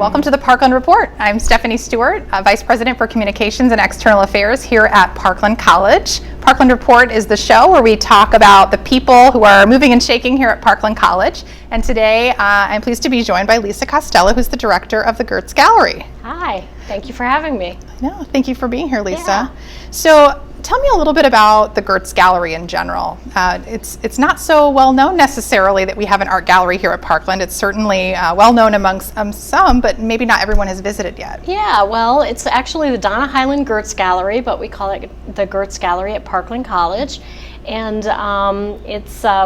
Welcome to the Parkland Report. I'm Stephanie Stewart, Vice President for Communications and External Affairs here at Parkland College. Parkland Report is the show where we talk about the people who are moving and shaking here at Parkland College. And today I'm pleased to be joined by Lisa Costello, who's the director of the Gertz Gallery. Hi, thank you for having me. No, thank you for being here, Lisa. Yeah. So tell me a little bit about the Gertz Gallery in general. It's not so well known necessarily that we have an art gallery here at Parkland. It's certainly well known amongst some, but maybe not everyone has visited yet. Yeah, well, it's actually the Donna Highland Gertz Gallery, but we call it the Gertz Gallery at Parkland College. And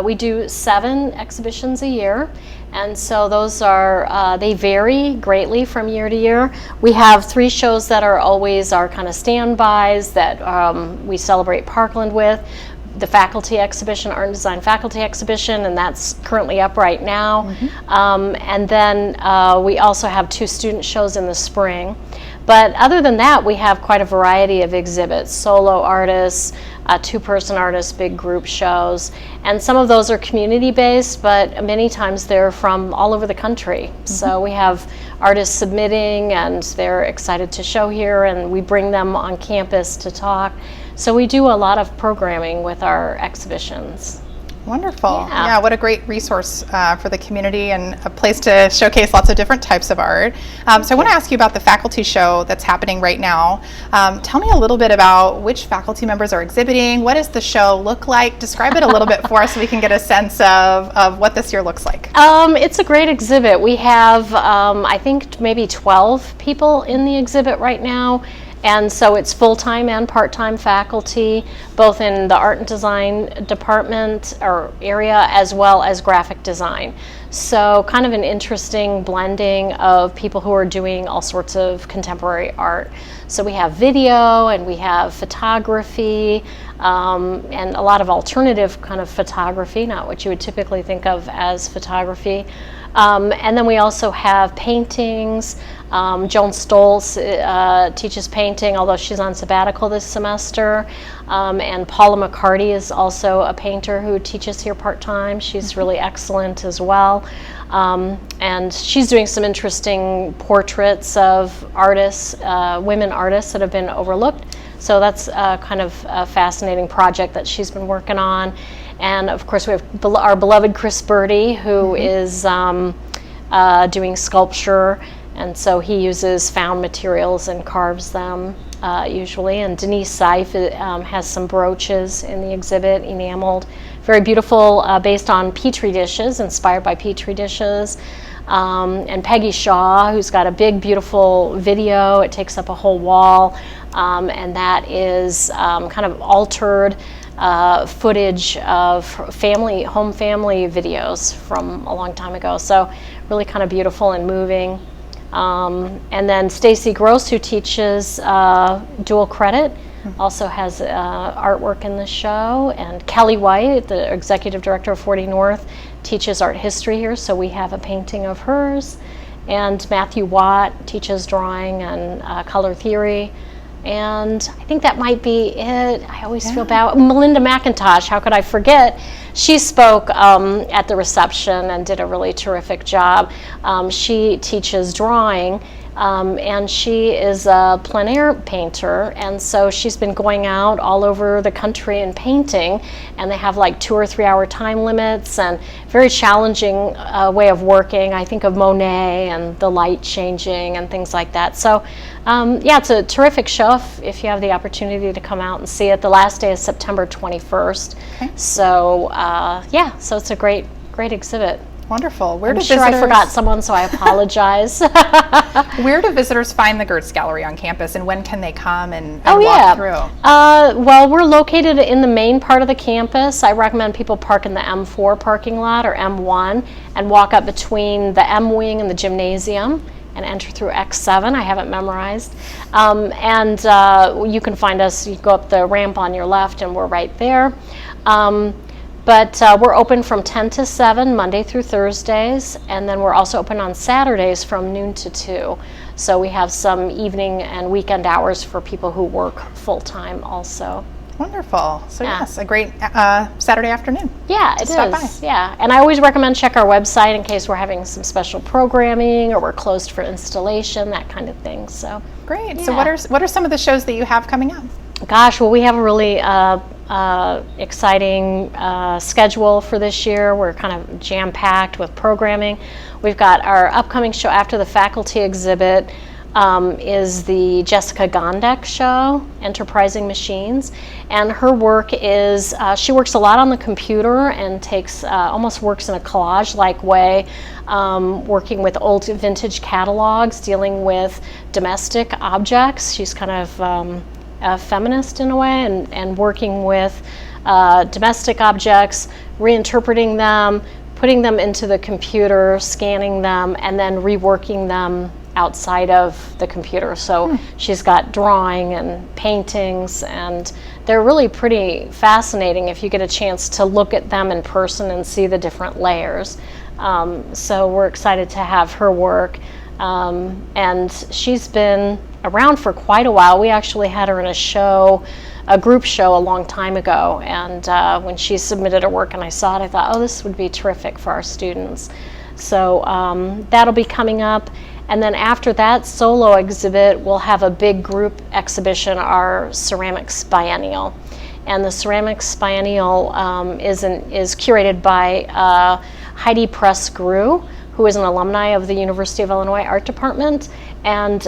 we do 7 exhibitions a year. And so those are, they vary greatly from year to year. We have 3 shows that are always our kind of standbys that we celebrate Parkland with. The faculty exhibition, art and design faculty exhibition, and that's currently up right now. Mm-hmm. And then we also have 2 student shows in the spring. But other than that, we have quite a variety of exhibits, solo artists, 2-person artists, big group shows. And some of those are community-based, but many times they're from all over the country. Mm-hmm. So we have artists submitting, and they're excited to show here, and we bring them on campus to talk. So we do a lot of programming with our exhibitions. Wonderful. Yeah, what a great resource for the community and a place to showcase lots of different types of art. So I want to ask you about the faculty show that's happening right now. Tell me a little bit about which faculty members are exhibiting. What does the show look like? Describe it a little bit for us so we can get a sense of what this year looks like. It's a great exhibit. We have, I think, maybe 12 people in the exhibit right now. And so it's full-time and part-time faculty, both in the art and design department or area as well as graphic design. So kind of an interesting blending of people who are doing all sorts of contemporary art. So we have video and we have photography and a lot of alternative kind of photography, not what you would typically think of as photography. And then we also have paintings. Joan Stolz teaches painting, although she's on sabbatical this semester. And Paula McCarty is also a painter who teaches here part-time. She's really excellent as well. And she's doing some interesting portraits of artists, women artists that have been overlooked. So that's kind of a fascinating project that she's been working on. And of course we have our beloved Chris Birdie, who is doing sculpture. And so he uses found materials and carves them usually. And Denise Seif has some brooches in the exhibit, enameled. Very beautiful, based on Petri dishes, inspired by Petri dishes. And Peggy Shaw, who's got a big, beautiful video. It takes up a whole wall. And that is kind of altered footage of home family videos from a long time ago. So really kind of beautiful and moving. And then Stacy Gross, who teaches dual credit, also has artwork in the show. And Kelly White, the executive director of 40 North, teaches art history here, so we have a painting of hers. And Matthew Watt teaches drawing and color theory. And I think that might be it. I always feel bad. Melinda McIntosh, how could I forget? She spoke at the reception and did a really terrific job. She teaches drawing, and she is a plein air painter, and so she's been going out all over the country and painting, and they have like 2 or 3 hour time limits and very challenging way of working. I think of Monet and the light changing and things like that. So yeah, it's a terrific show if you have the opportunity to come out and see it. The last day is September 21st. Okay. So yeah, so it's a great exhibit. Wonderful. I'm sure I forgot someone, so I apologize. Where do visitors find the Gertz Gallery on campus, and when can they come and walk through? Well, we're located in the main part of the campus. I recommend people park in the M4 parking lot or M1 and walk up between the M wing and the gymnasium and enter through X7. I haven't memorized. And you can find us, you go up the ramp on your left and we're right there. But we're open from 10 to 7, Monday through Thursdays, and then we're also open on Saturdays from noon to 2. So we have some evening and weekend hours for people who work full-time also. Wonderful. So Yeah. yes, a great Saturday afternoon. Yeah, it Stop is. Yeah, and I always recommend check our website in case we're having some special programming or we're closed for installation, that kind of thing. So Great. So Yeah. what are some of the shows that you have coming up? gosh, well, we have a really exciting schedule for this year. We're kind of jam-packed with programming. We've got our upcoming show after the faculty exhibit is the Jessica Gondek show, Enterprising Machines. And her work is, she works a lot on the computer and takes, almost works in a collage-like way, working with old vintage catalogs, dealing with domestic objects. She's kind of a feminist in a way, and working with domestic objects, reinterpreting them, putting them into the computer, scanning them, and then reworking them outside of the computer. So she's got drawing and paintings, and they're really pretty fascinating if you get a chance to look at them in person and see the different layers. So we're excited to have her work. And she's been around for quite a while. We actually had her in a show, a group show a long time ago, and when she submitted her work and I saw it, I thought, oh, this would be terrific for our students. So that'll be coming up. And then after that solo exhibit, we'll have a big group exhibition, our Ceramics Biennial. And the Ceramics Biennial is curated by Heidi Press-Grew, who is an alumni of the University of Illinois Art Department. And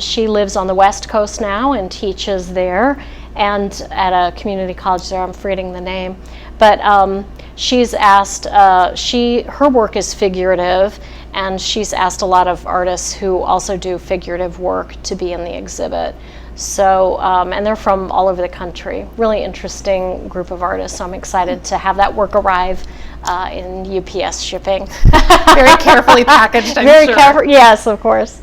she lives on the West Coast now and teaches there and at a community college there. I'm forgetting the name. But she's asked, her work is figurative, and she's asked a lot of artists who also do figurative work to be in the exhibit. So, and they're from all over the country. Really interesting group of artists. So I'm excited to have that work arrive in UPS shipping. Very carefully packaged, I'm Very sure. careful, yes, of course.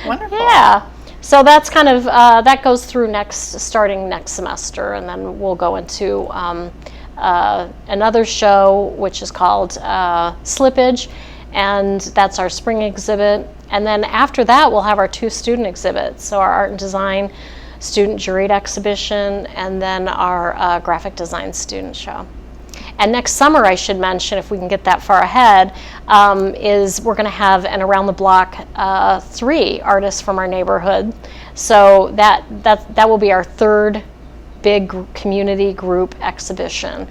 Wonderful. Yeah. So that's kind of, that goes through starting next semester, and then we'll go into another show, which is called Slippage, and that's our spring exhibit. And then after that, we'll have our 2 student exhibits. So our art and design student juried exhibition, and then our graphic design student show. And next summer, I should mention, if we can get that far ahead, is we're going to have an around the block 3 artists from our neighborhood. So that will be our 3rd big community group exhibition.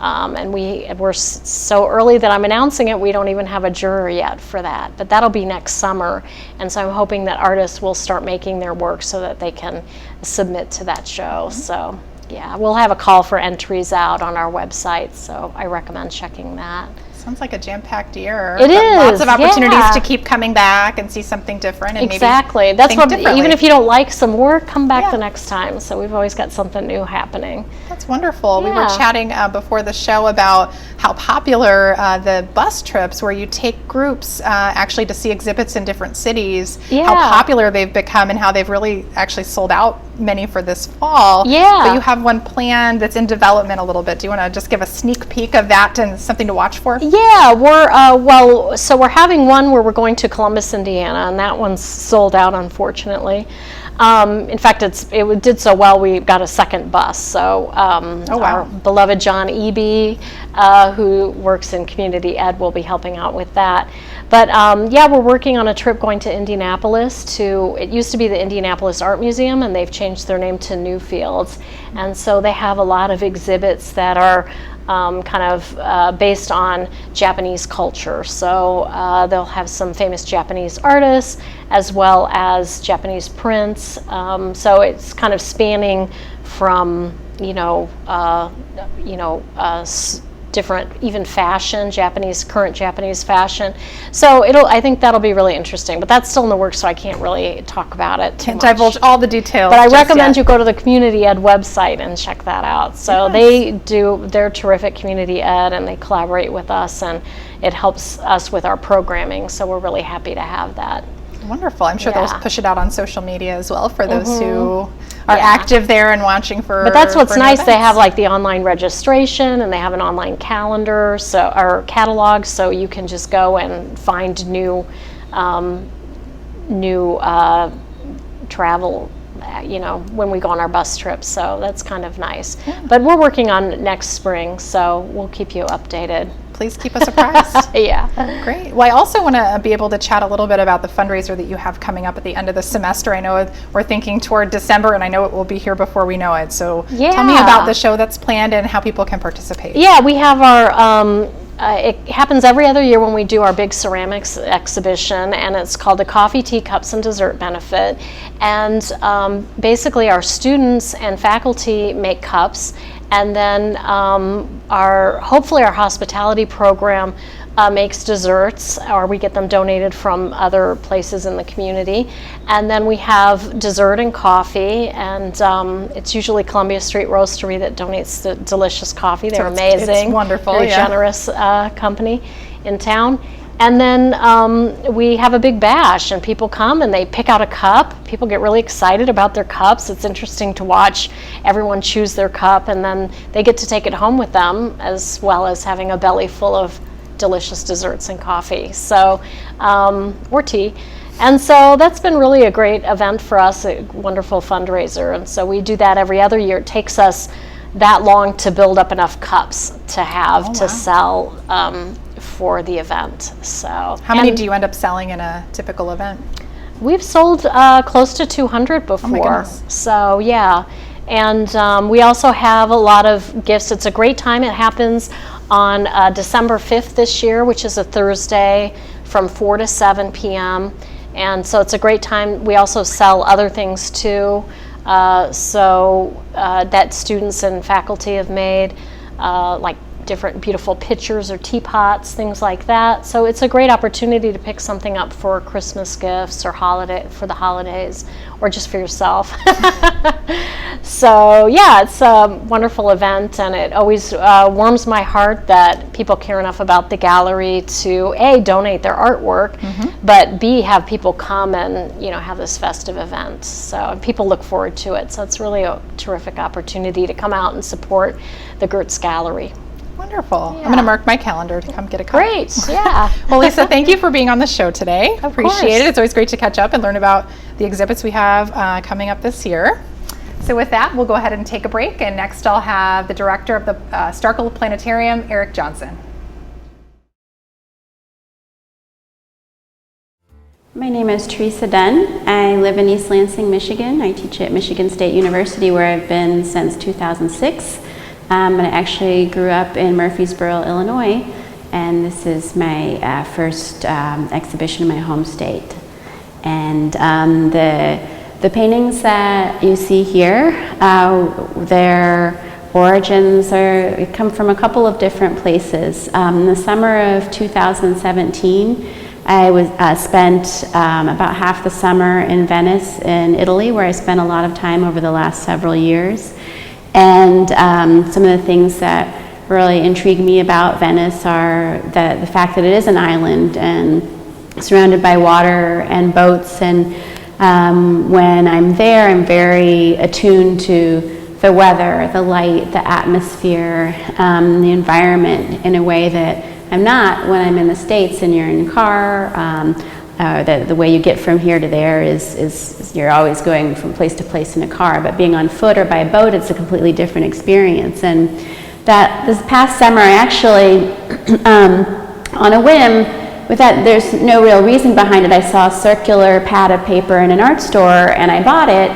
And we're so early that I'm announcing it, we don't even have a juror yet for that. But that'll be next summer. And so I'm hoping that artists will start making their work so that they can submit to that show. So yeah, we'll have a call for entries out on our website, so I recommend checking that. Sounds like a jam-packed year. It is, Lots of opportunities yeah. to keep coming back and see something different. And Exactly. Maybe That's think what, differently. even if you don't like some work, come back Yeah. the next time. So we've always got something new happening. That's wonderful. We were Yeah. chatting before the show about how popular the bus trips where you take groups actually to see exhibits in different cities, how Yeah. popular they've become and how they've really actually sold out many for this fall. Yeah. But you have one planned that's in development a little bit. Do you want to just give a sneak peek of that and something to watch for? Yeah, so we're having one where we're going to Columbus, Indiana, and that one's sold out, unfortunately. In fact, it did so well, we got a second bus. So our beloved John Eby, who works in community ed, will be helping out with that. But yeah, we're working on a trip going to Indianapolis it used to be the Indianapolis Art Museum, and they've changed their name to Newfields. And so they have a lot of exhibits that are kind of based on Japanese culture. So they'll have some famous Japanese artists as well as Japanese prints. So it's kind of spanning from different, even fashion, current Japanese fashion. So I think that'll be really interesting, but that's still in the works, so I can't really talk about it too Can't much. divulge all the details. But I just recommend yet. you go to the community ed website and check that out. So they're terrific community ed, and they collaborate with us, and it helps us with our programming. So we're really happy to have that. Wonderful. I'm sure Yeah. they'll push it out on social media as well for those who are Yeah. active there and watching for. But that's what's for new nice. They events. have like the online registration, and they have an online calendar, or catalog, so you can just go and find new travel when we go on our bus trips. So that's kind of nice. Yeah. But we're working on next spring, so we'll keep you updated. Please keep us apprised. Yeah. Great. Well, I also want to be able to chat a little bit about the fundraiser that you have coming up at the end of the semester. I know we're thinking toward December, and I know it will be here before we know it. So tell me about the show that's planned and how people can participate. Yeah, we have our, it happens every other year when we do our big ceramics exhibition, and it's called the Coffee, Tea, Cups, and Dessert Benefit. And basically our students and faculty make cups, and then hopefully our hospitality program makes desserts, or we get them donated from other places in the community. And then we have dessert and coffee, and it's usually Columbia Street Roastery that donates the delicious coffee. They're amazing. It's wonderful. Very generous company in town. And then we have a big bash, and people come and they pick out a cup. People get really excited about their cups. It's interesting to watch everyone choose their cup, and then they get to take it home with them, as well as having a belly full of delicious desserts and coffee, or tea. And so that's been really a great event for us, a wonderful fundraiser. And so we do that every other year. It takes us that long to build up enough cups to have to sell for the event. So how many do you end up selling in a typical event? We've sold close to 200 before. Oh my goodness. So yeah. And we also have a lot of gifts. It's a great time. It happens on December 5th this year, which is a Thursday, from 4 to 7 p.m. And so it's a great time. We also sell other things too, that students and faculty have made, like different beautiful pitchers or teapots, things like that. So it's a great opportunity to pick something up for Christmas gifts or for the holidays, or just for yourself. So yeah, it's a wonderful event, and it always warms my heart that people care enough about the gallery to A, donate their artwork, but B, have people come and have this festive event. So people look forward to it. So it's really a terrific opportunity to come out and support the Gertz Gallery. Wonderful. Yeah. I'm going to mark my calendar to come get a cup. Great, yeah. Well, Lisa, thank you for being on the show today. Appreciate it. It's always great to catch up and learn about the exhibits we have coming up this year. So with that, we'll go ahead and take a break. And next I'll have the director of the Staerkel Planetarium, Eric Johnson. My name is Teresa Dunn. I live in East Lansing, Michigan. I teach at Michigan State University, where I've been since 2006. And I actually grew up in Murfreesboro, Illinois, and this is my first exhibition in my home state. And the paintings that you see here, their origins come from a couple of different places. In the summer of 2017, I spent about half the summer in Venice, in Italy, where I spent a lot of time over the last several years. And some of the things that really intrigue me about Venice are the fact that it is an island and surrounded by water and boats. And when I'm there, I'm very attuned to the weather, the light, the atmosphere, the environment in a way that I'm not when I'm in the States and you're in a car. The way you get from here to there is you're always going from place to place in a car, but being on foot or by a boat, it's a completely different experience. And that this past summer, I actually, on a whim, there's no real reason behind it, I saw a circular pad of paper in an art store, and I bought it.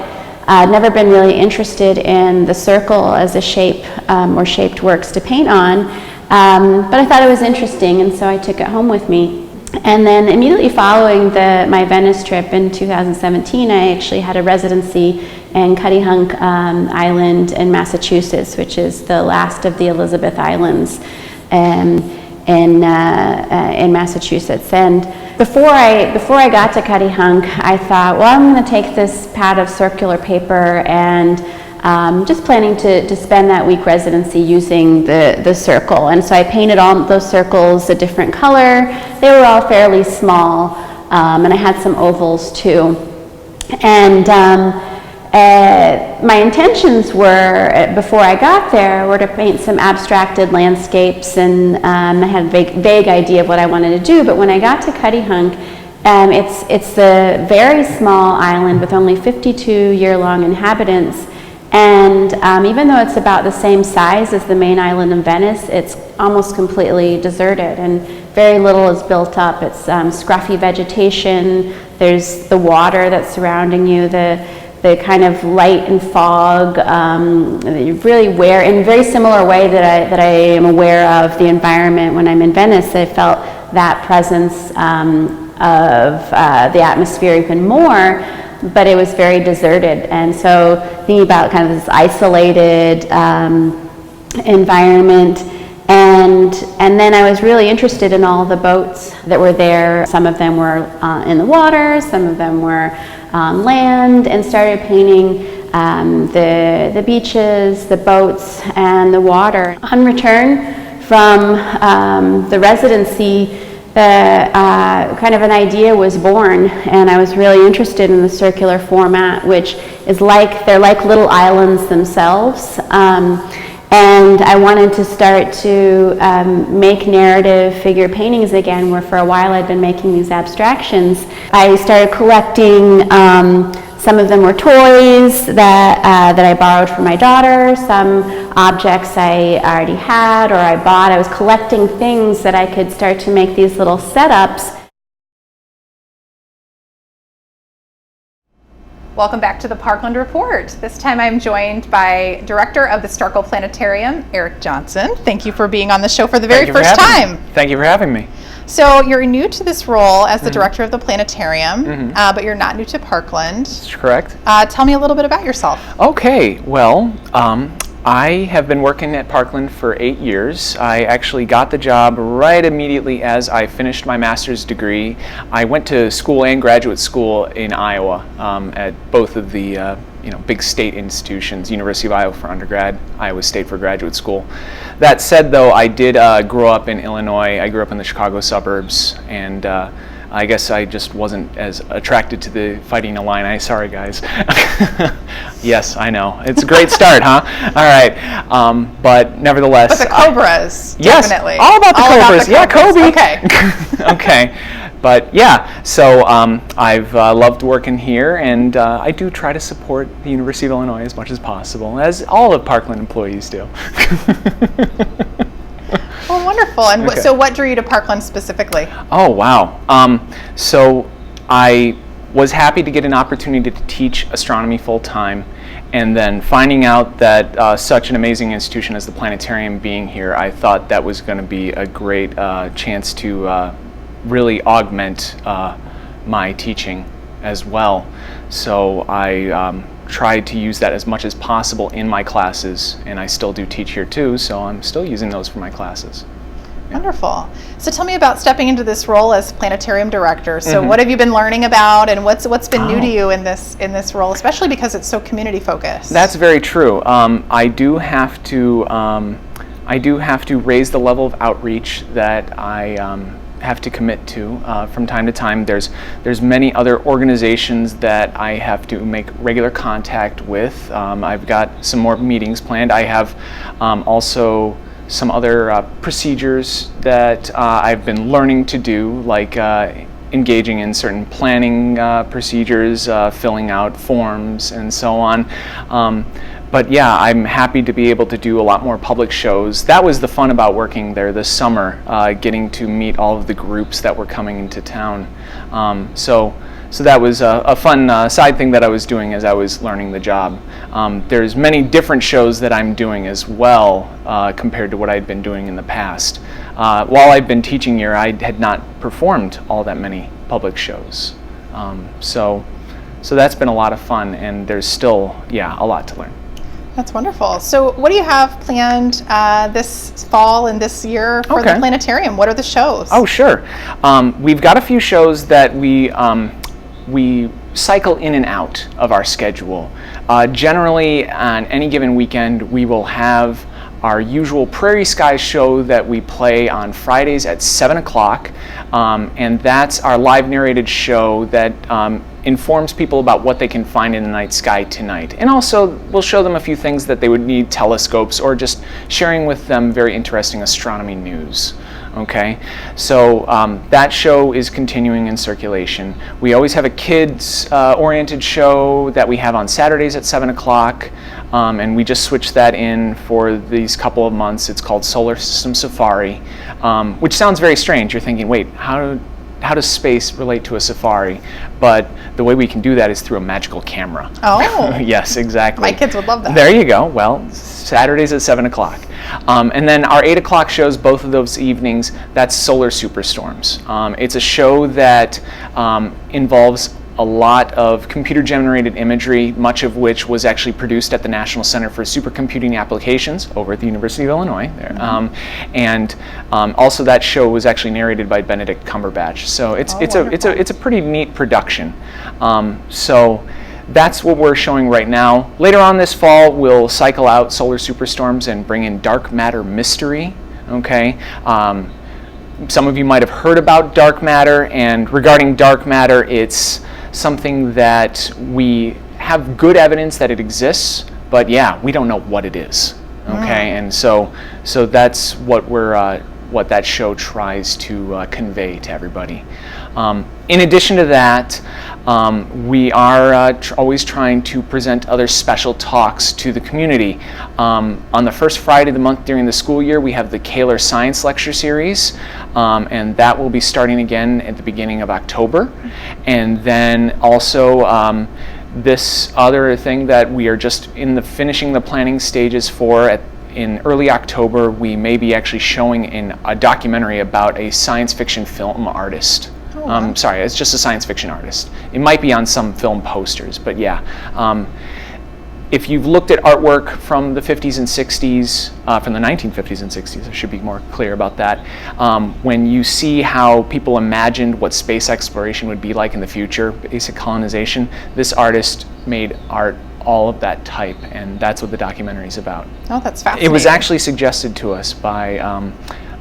I'd never been really interested in the circle as a shape or shaped works to paint on, but I thought it was interesting, and so I took it home with me. And then immediately following my Venice trip in 2017, I actually had a residency in Cuttyhunk Island in Massachusetts, which is the last of the Elizabeth Islands in Massachusetts. And before I got to Cuttyhunk, I thought, well, I'm going to take this pad of circular paper and just planning to spend that week residency using the circle. And so I painted all those circles a different color. They were all fairly small, and I had some ovals too. And my intentions were, before I got there, were to paint some abstracted landscapes, and I had a vague idea of what I wanted to do. But when I got to Cuttyhunk, It's a very small island with only 52 year-long inhabitants, and even though it's about the same size as the main island in Venice, it's almost completely deserted, and very little is built up. It's scruffy vegetation. There's the water that's surrounding you, the kind of light and fog that you really wear in a very similar way that I am aware of the environment when I'm in Venice. I felt that presence of the atmosphere even more, but it was very deserted. And so thinking about kind of this isolated environment, and then I was really interested in all the boats that were there. Some of them were in the water, some of them were on land, and started painting the beaches, the boats, and the water. On return from the residency, kind of an idea was born, and I was really interested in the circular format, which is they're like little islands themselves. And I wanted to start to make narrative figure paintings again, where for a while I'd been making these abstractions. I started collecting, some of them were toys that I borrowed from my daughter, some objects I already had or I bought. I was collecting things that I could start to make these little setups. Welcome back to the Parkland Report. This time I'm joined by Director of the Staerkel Planetarium, Eric Johnson. Thank you for being on the show for the very first time. Thank you for having me. So you're new to this role as the Director of the Planetarium, but you're not new to Parkland. That's correct. Tell me a little bit about yourself. Okay, well, I have been working at Parkland for 8 years. I actually got the job right immediately as I finished my master's degree. I went to school and graduate school in Iowa at both of the big state institutions, University of Iowa for undergrad, Iowa State for graduate school. That said, though, I did grow up in Illinois. I grew up in the Chicago suburbs, and I guess I just wasn't as attracted to the Fighting Illini. Sorry, guys. Yes, I know. It's a great start, huh? All right. But nevertheless. But the Cobras, yes, definitely. all about the Cobras. Yeah, Kobe. Okay. Okay. But yeah, so I've loved working here, and I do try to support the University of Illinois as much as possible, as all of Parkland employees do. Well, wonderful. And Okay. so what drew you to Parkland specifically? Oh, wow. So I was happy to get an opportunity to teach astronomy full-time, and then finding out that such an amazing institution as the Planetarium being here, I thought that was going to be a great chance to really augment my teaching as well. So I tried to use that as much as possible in my classes, and I still do teach here too, so I'm still using those for my classes. Wonderful. So tell me about stepping into this role as Planetarium Director. So what have you been learning about, and what's been new to you in this role, especially because it's so community focused? That's very true. I do have to raise the level of outreach that I have to commit to from time to time. There's many other organizations that I have to make regular contact with. I've got some more meetings planned. I have also some other procedures that I've been learning to do, like engaging in certain planning procedures, filling out forms, and so on. But yeah, I'm happy to be able to do a lot more public shows. That was the fun about working there this summer, getting to meet all of the groups that were coming into town. So that was a fun side thing that I was doing as I was learning the job. There's many different shows that I'm doing as well compared to what I'd been doing in the past. While I'd been teaching here, I had not performed all that many public shows. So that's been a lot of fun, and there's still, a lot to learn. That's wonderful. So what do you have planned this fall and this year for the Planetarium? What are the shows? Oh, sure. We've got a few shows that we cycle in and out of our schedule. Generally, on any given weekend, we will have our usual Prairie Sky show that we play on Fridays at 7 o'clock, and that's our live narrated show that informs people about what they can find in the night sky tonight. And also, we'll show them a few things that they would need, telescopes, or just sharing with them very interesting astronomy news. Okay, so that show is continuing in circulation. We always have a kids-oriented show that we have on Saturdays at 7 o'clock, and we just switched that in for these couple of months. It's called Solar System Safari, which sounds very strange. You're thinking, wait, how does space relate to a safari? But the way we can do that is through a magical camera. Oh. Yes, exactly. My kids would love that. There you go. Well, Saturdays at 7 o'clock. And then our 8 o'clock shows, both of those evenings, that's Solar Superstorms. It's a show that involves a lot of computer-generated imagery, much of which was actually produced at the National Center for Supercomputing Applications over at the University of Illinois. There. And also that show was actually narrated by Benedict Cumberbatch. So it's a pretty neat production. So that's what we're showing right now. Later on this fall, we'll cycle out Solar Superstorms and bring in Dark Matter Mystery. Okay. Some of you might have heard about dark matter, and regarding dark matter, it's something that we have good evidence that it exists, but yeah, we don't know what it is. Okay, and so that's what what that show tries to convey to everybody. In addition to that, we are always trying to present other special talks to the community. On the first Friday of the month during the school year, we have the Kaler Science Lecture Series, and that will be starting again at the beginning of October. And then also this other thing that we are just finishing the planning stages for in early October, we may be actually showing in a documentary about a science fiction film artist. Sorry, it's just a science fiction artist. It might be on some film posters, but yeah. If you've looked at artwork from the 50s and 60s, from the 1950s and 60s, I should be more clear about that, when you see how people imagined what space exploration would be like in the future, basic colonization, this artist made art all of that type, and that's what the documentary is about. Oh, that's fascinating. It was actually suggested to us by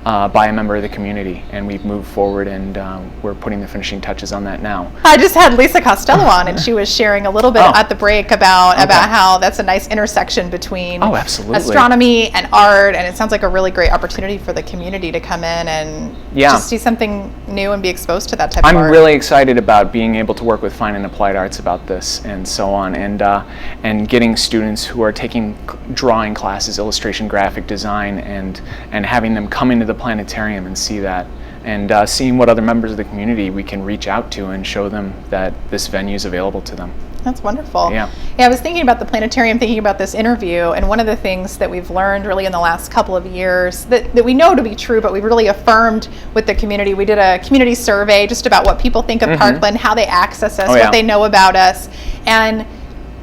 a member of the community, and we've moved forward, and we're putting the finishing touches on that now. I just had Lisa Costello on, and she was sharing a little bit at the break about how that's a nice intersection between astronomy and art, and it sounds like a really great opportunity for the community to come in and just see something new and be exposed to that type of art. I'm really excited about being able to work with fine and applied arts about this and so on, and getting students who are taking drawing classes, illustration, graphic design, and having them come into the planetarium and see that, and seeing what other members of the community we can reach out to and show them that this venue is available to them. That's wonderful. Yeah, I was thinking about the planetarium, thinking about this interview, and one of the things that we've learned really in the last couple of years that we know to be true, but we've really affirmed with the community. We did a community survey just about what people think of Parkland, how they access us, what they know about us, and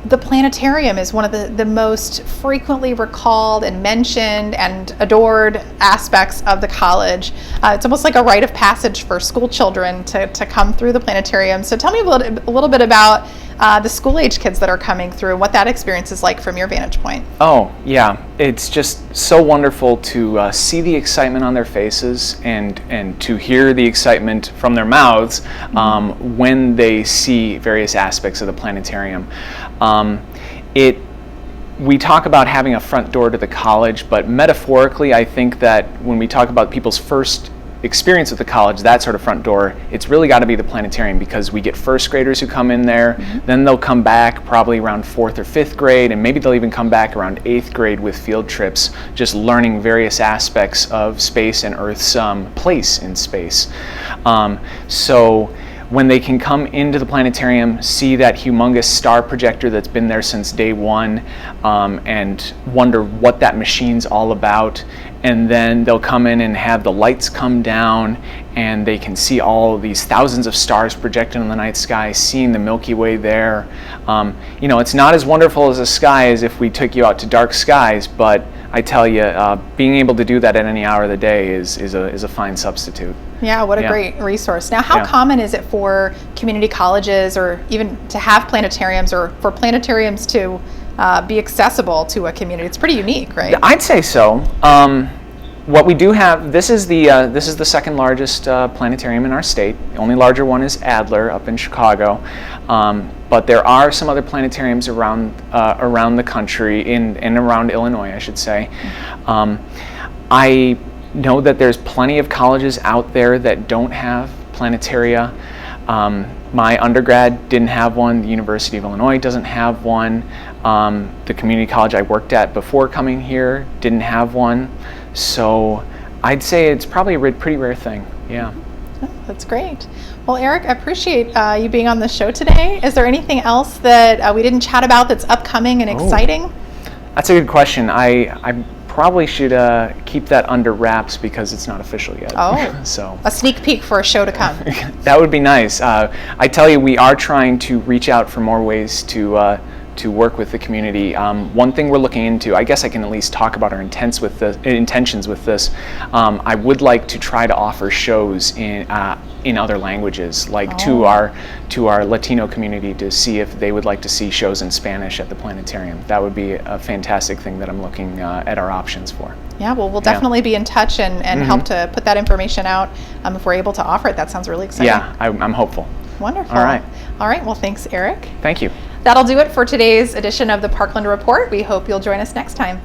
the planetarium is one of the most frequently recalled and mentioned and adored aspects of the college. It's almost like a rite of passage for school children to come through the planetarium. So tell me a little bit about the school-age kids that are coming through, what that experience is like from your vantage point. Oh, yeah. It's just so wonderful to see the excitement on their faces and to hear the excitement from their mouths when they see various aspects of the planetarium. We talk about having a front door to the college, but metaphorically, I think that when we talk about people's first experience with the college, that sort of front door, it's really got to be the planetarium, because we get first graders who come in there, then they'll come back probably around 4th or 5th grade, and maybe they'll even come back around 8th grade with field trips, just learning various aspects of space and Earth's place in space. So when they can come into the planetarium, see that humongous star projector that's been there since day one, and wonder what that machine's all about, and then they'll come in and have the lights come down, and they can see all these thousands of stars projected in the night sky, seeing the Milky Way there. It's not as wonderful as a sky as if we took you out to dark skies, but I tell you, being able to do that at any hour of the day is a fine substitute. Yeah, what a great resource. Now, how common is it for community colleges, or even to have planetariums, or for planetariums to be accessible to a community? It's pretty unique, right? I'd say so. What we do have, this is the second largest planetarium in our state. The only larger one is Adler up in Chicago. But there are some other planetariums around the country, and around Illinois, I should say. know that there's plenty of colleges out there that don't have planetaria. My undergrad didn't have one. The University of Illinois doesn't have one. The community college I worked at before coming here didn't have one. So I'd say it's probably a pretty rare thing. Yeah. Oh, that's great. Well, Eric, I appreciate you being on the show today. Is there anything else that we didn't chat about that's upcoming and exciting? That's a good question. I probably should keep that under wraps because it's not official yet. Oh, so a sneak peek for a show to come. That would be nice. I tell you, we are trying to reach out for more ways to work with the community. One thing we're looking into, I guess I can at least talk about our intentions with this. I would like to try to offer shows in other languages, like to our Latino community, to see if they would like to see shows in Spanish at the Planetarium. That would be a fantastic thing that I'm looking at our options for. Yeah, well, we'll definitely be in touch and help to put that information out if we're able to offer it. That sounds really exciting. Yeah, I'm hopeful. Wonderful. All right. All right, well, thanks, Eric. Thank you. That'll do it for today's edition of the Parkland Report. We hope you'll join us next time.